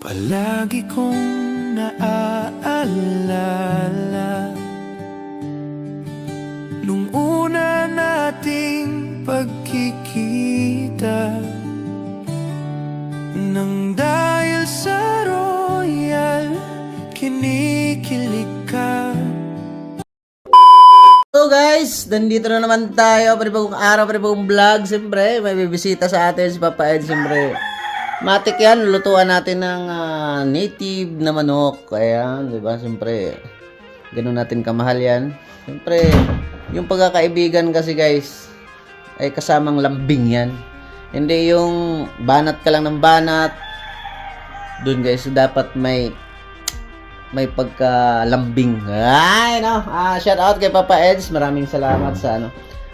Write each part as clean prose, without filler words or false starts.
Palagi kong naaalala nung una nating pagkikita, nang dahil sa royal kinikilig ka. So guys, nandito na naman tayo. Panibagong araw, panibagong vlog. Siyempre, may bibisita sa atin si Papa Ed. Siyempre, matik yan. Lutuan natin ng native na manok. Ayan, di ba? Siyempre, ganun natin kamahal yan. Siyempre, yung pagkakaibigan kasi guys, ay kasamang lambing yan. Hindi yung banat ka lang ng banat. Doon guys, dapat may pagkalambing. Ay, no. Shout out kay Papa Eds. Maraming salamat sa ano.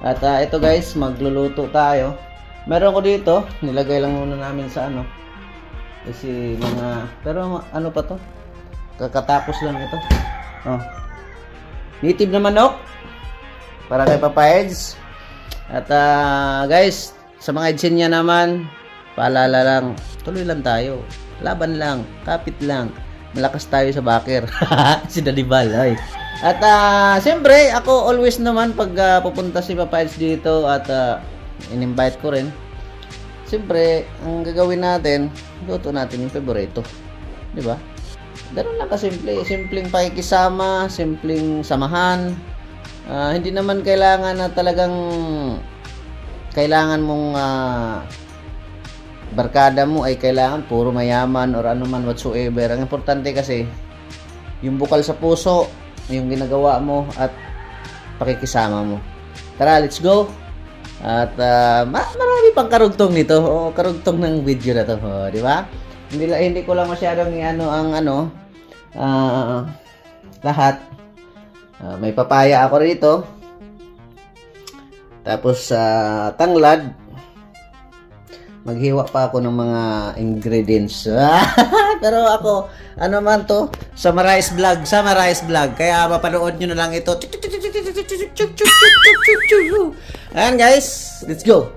At ito guys, magluluto tayo. Meron ko dito, nilagay lang muna namin sa ano. Kasi mga, pero ano pa to? Kakatapos lang ito. Oh. Native na manok para kay Papa Eds. At guys, sa mga Edsinya naman, paalala lang, tuloy lang tayo. Laban lang, kapit lang. Malakas tayo sa backer. Si Dadibal. Ay. At siyempre, ako always naman pag pupunta si Papa Eds dito at in-invite ko rin. Siyempre, ang gagawin natin, luto natin yung favorito. Di ba? Ganun lang kasimple. Simpleng pakikisama, simpleng samahan. Hindi naman kailangan na talagang kailangan mong barkada mo ay kailangan puro mayaman or ano man whatsoever. Ang importante kasi yung bukal sa puso, yung ginagawa mo at pakikisama mo. Tara, let's go. At marami pang karugtong nito. O karugtong ng video na to, di ba? Hindi ko lang masyadong iano ang ano lahat. May papaya ako rito. Tapos tanglad. Maghiwa pa ako ng mga ingredients. Pero ako, ano man to, summarize vlog. Kaya mapanood nyo na lang ito. Ayan guys, let's go.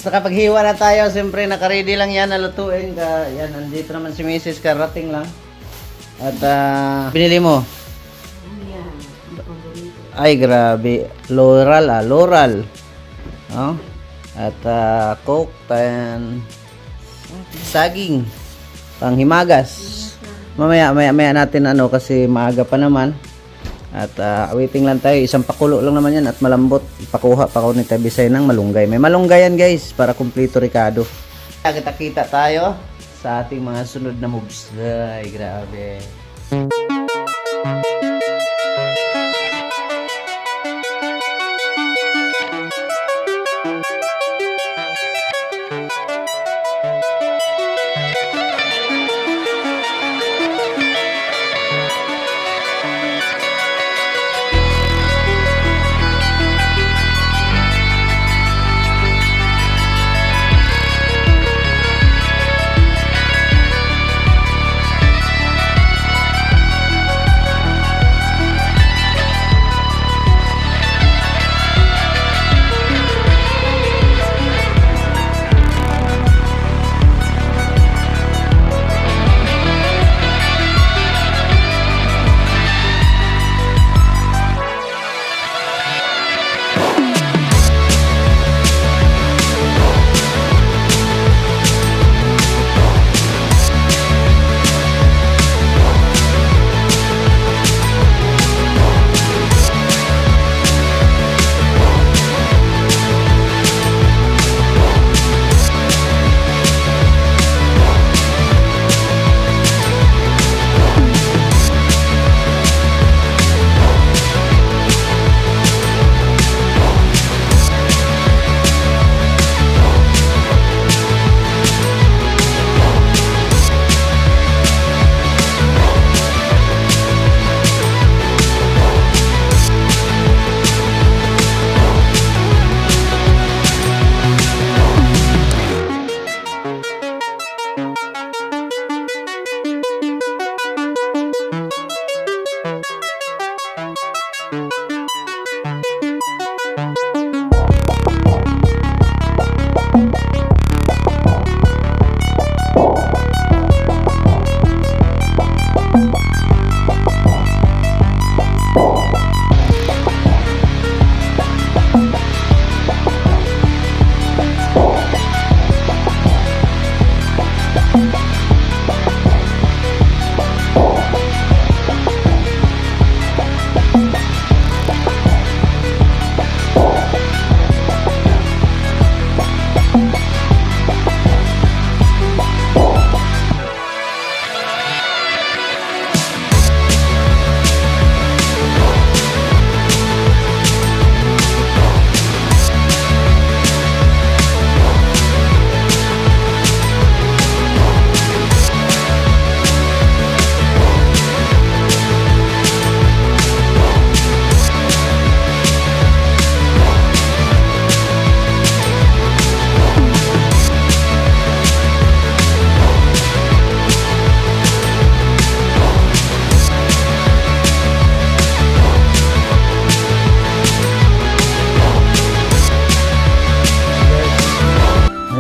nakapaghiwa na tayo. Siyempre, nakaready lang yan na lutuin. Yan, andito naman si Mrs. Karating lang. At, pinili mo? Ay, grabe. Loral. Oh. At, coke, and saging. Panghimagas. Mamaya natin kasi maaga pa naman. At waiting lang tayo, isang pakulo lang naman yan at malambot. Pakuha pa ko ni Tabisay ng malunggay. May malunggay yan guys, para kumpleto Ricardo. Kita tayo sa ating mga sunod na moves. Ay, grabe.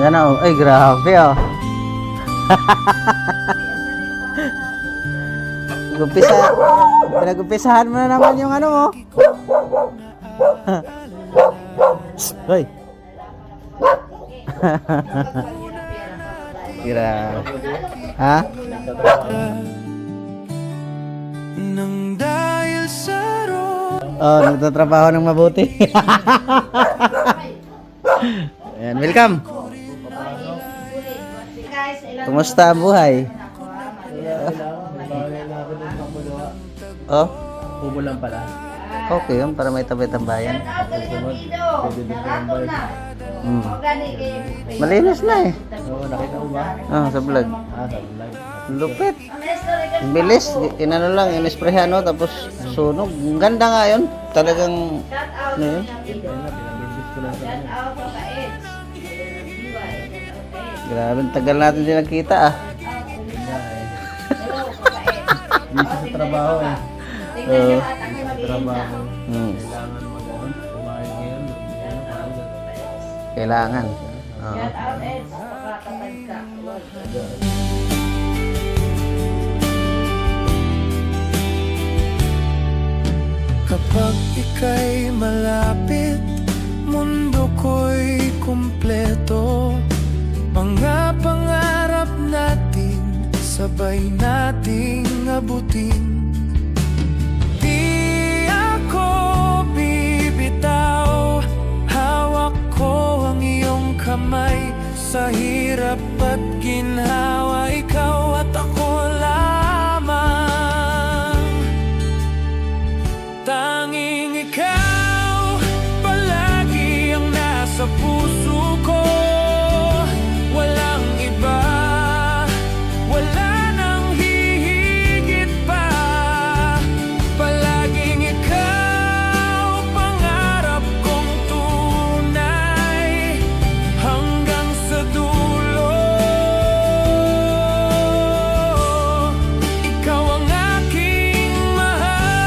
Ayan na, oh. Ay, grabe, oh. Pinag-umpisahan mo na naman yung ano mo. Hoy. Grabe. Ha? Nang dahil sa Oh, nagtatrabaho ng mabuti. Ayan, welcome. Kumusta ang buhay? Oh? Kubo lang pala. Okay yun, para may tabi-tambayan. Malinis na eh. Oo, nakita mo ba? Oh, sa vlog. Sa vlog. Lupit. Ang bilis. Inano lang, inisprehan no, tapos sunog. Ang ganda nga yun. Talagang, ano yun? Pinabibis ko lang sa inyo. Grabe, ang tagal natin din nakita ah. Busy sa trabaho eh. Oo. Busy sa trabaho. Hmm. Kailangan mag-kumain ngayon. Kailangan. Shout out, Eds. Pagkatatag ka. Kapag ika'y malapit, mundo ko'y kumpleto. Mga pangarap natin, sabay nating abutin. Di ako bibitaw, hawak ko ang iyong kamay. Sa hirap at ginhawa, ikaw at ako lamang. Tanging ikaw palagi ang nasa puso ko. Walang iba, wala nang hihigit pa. Palaging ikaw pangarap kong tunay, hanggang sa dulo. Ikaw ang aking mahal.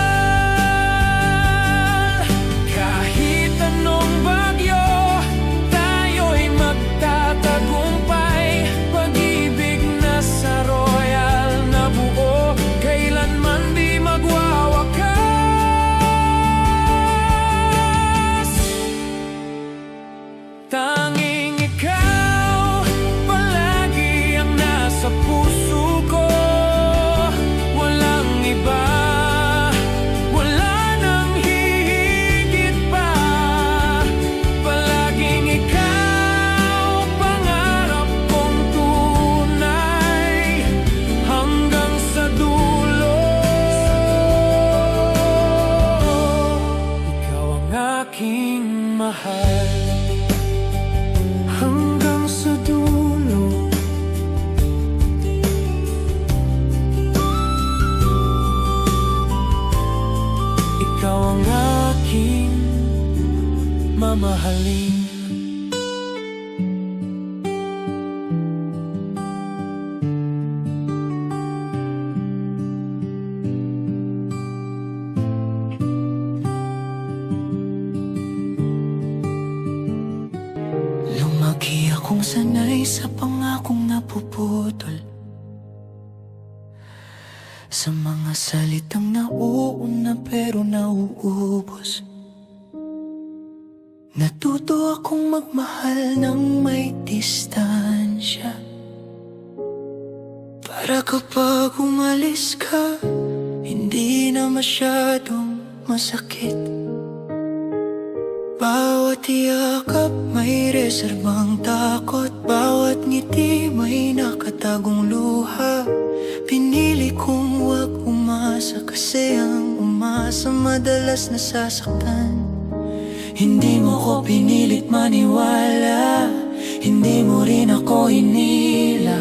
Kahit anong bagyo, tayo'y magtatagumpay. Pag-ibig na sa royal na buo, kailanman di magwawakas. Tanging ikaw palagi ang nasa puso ko. Walang iba, wala nang hihigit pa. Palaging ikaw pangarap kong tunay, hanggang sa dulo. Ikaw ang aking mahal, hanggang sa dulo. Ikaw ang aking mamahalin. Lumaki akong sanay sa pangakong napuputol, sa mga salitang nauuna pero nauubos. Natuto akong magmahal ng may distansya, para kapag umalis ka, hindi na masyadong masakit. Bawat yakap may reserbang takot, bawat ngiti may nakatagong luha. Pinili kong wag umasa, kasi ang umasa madalas nasasaktan. Hindi mo ko pinilit maniwala, hindi mo rin ako hinila.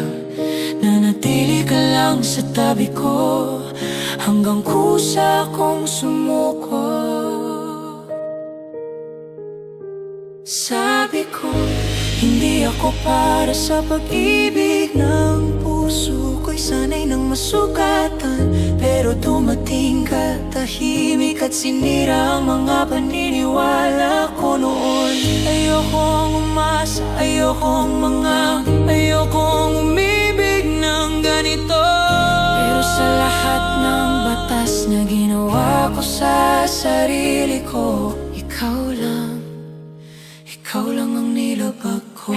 Nanatili ka lang sa tabi ko, hanggang kusa kong sumuko. Sabi ko, hindi ako para sa pag-ibig ng puso ko'y sanay ng masukatan. Pero dumating ka, tahimik at sinira ang mga paniniwala ko noon. Ayokong umasa, ayokong ayokong umibig ng ganito. Pero sa lahat ng batas na ginawa ko sa sarili ko, ikaw lang ang nilabag ko.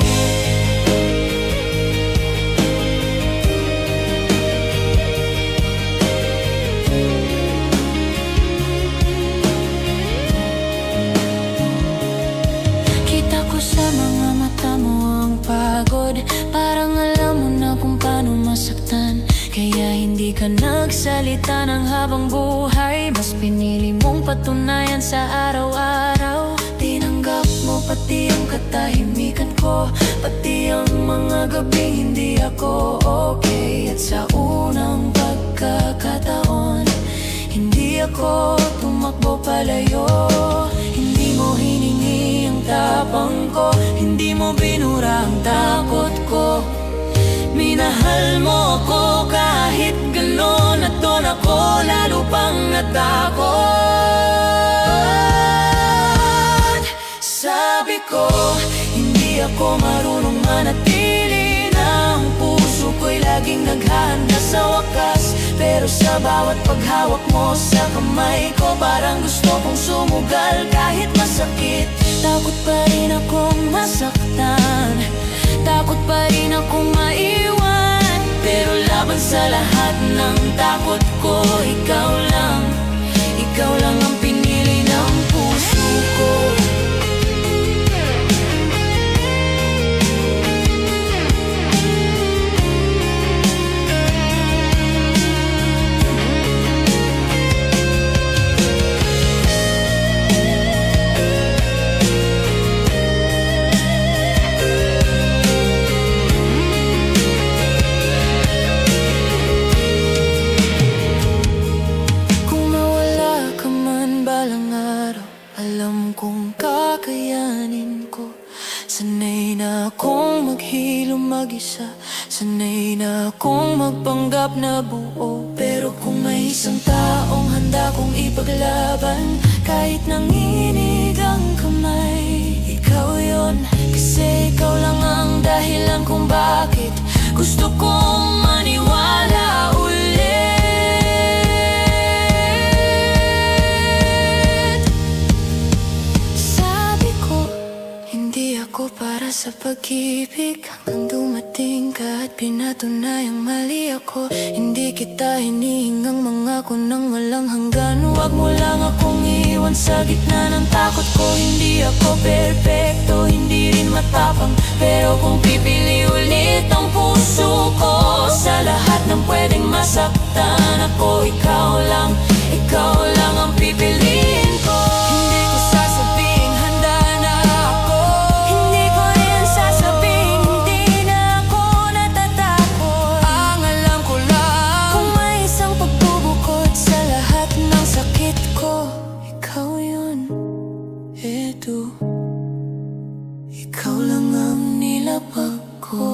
Kita ko sa mga mata mo ang pagod, parang alam mo na kung paano masaktan. Kaya hindi ka nagsalita ng habang buhay, mas pinili mong patunayan sa araw-araw. Tinanggap mo pati ang katahimikan ko, pati ang mga gabing hindi ako okay. At sa unang pagkakataon, hindi ako tumakbo palayo. Hindi mo hiningi ang tapang ko, hindi mo binura ang takot ko. Minahal mo ako kahit gano'n, at doon ako lalo pang natakot. Sabi ko, hindi Di ako marunong manatili na ang puso ko'y laging naghahanda sa wakas. Pero sa bawat paghawak mo sa kamay ko, parang gusto kong sumugal kahit masakit. Takot pa rin akong masaktan, takot pa rin akong maiwan. Pero laban sa lahat ng takot ko, ikaw lang ang pinili ng puso ko. Sanay na akong maghilo mag-isa, sanay na akong magpanggap na buo. Pero kung may isang taong handa kong ipaglaban, kahit nanginig ang kamay, ikaw yon. Kasi ikaw lang ang dahilan kung bakit gusto kong maniwala ulit. Sabi ko, hindi ako para sa pag-ibig, hanggang dumating ka at pinatunayang mali ako. Hindi kita hinihingang mangako ng walang hanggan. Huwag mo lang akong iwan sa gitna ng takot ko. Hindi ako perfecto, hindi rin matapang, pero kung pipili ulit ang puso ko sa lahat ng pwedeng masaktan ako, ikaw lang ang pipiliin ko. Hindi ko sasabing handa na ako, hindi ko rin sasabing hindi na ako natatakot. Ang alam ko lang, kung may isang pagbubukod sa lahat ng sakit ko, ikaw yun, eto. Ikaw lang ang nilapag ko.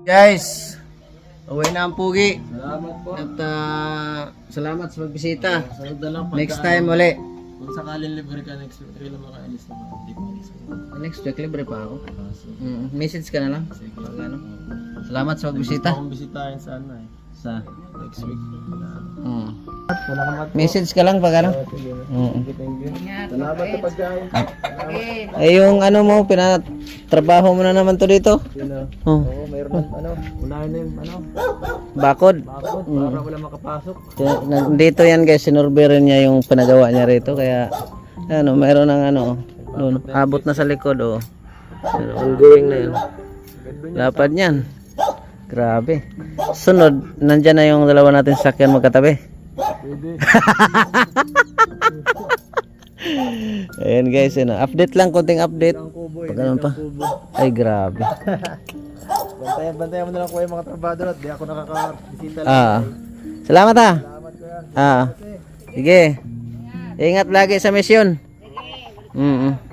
Guys, uwi na ang pugi. Salamat po. At salamat sa pagbisita. Sunod na lang Next time uli. Kung sakaling libre ka next week, kailan makaalis naman. Hindi ko alis naman. Next week libre pa ako. So, Message ka na lang. sige. Ano? Salamat sa pagbisita. Gusto kong bisitahin sa ano eh. Sa Next week. At Salamat po. Message ka lang pag ano. Sige. Oo. Thank you. Ingat, Salamat Papa sa Eds. pagkain. Okay. Eh yung ano mo, pinatrabaho mo na naman to dito. Yun na. Oh. Oo, mayroon ano. Unahin na yung ano. Bakod. Bakod. Para wala makapasok. Dito yan guys, sinurberin niya yung pinagawa niya rito. Kaya, ano, mayroon ng ano, doon, abot na sa likod, oh. Pero ongoing na yun. Lapad niyan. Grabe. Sunod, nandyan na yung dalawa natin sakyan magkatabi. Pwede. Ayan guys, ano, update lang, konting update. Ang kubo. Pag ganun pa. Ay, grabe. Bantayan mo na lang ko yung mga trabado at di ako nakakabisita lang. Ah. Salamat ha. Salamat kuya. Ah. Sige. Ingat lagi sa misyon. Mm.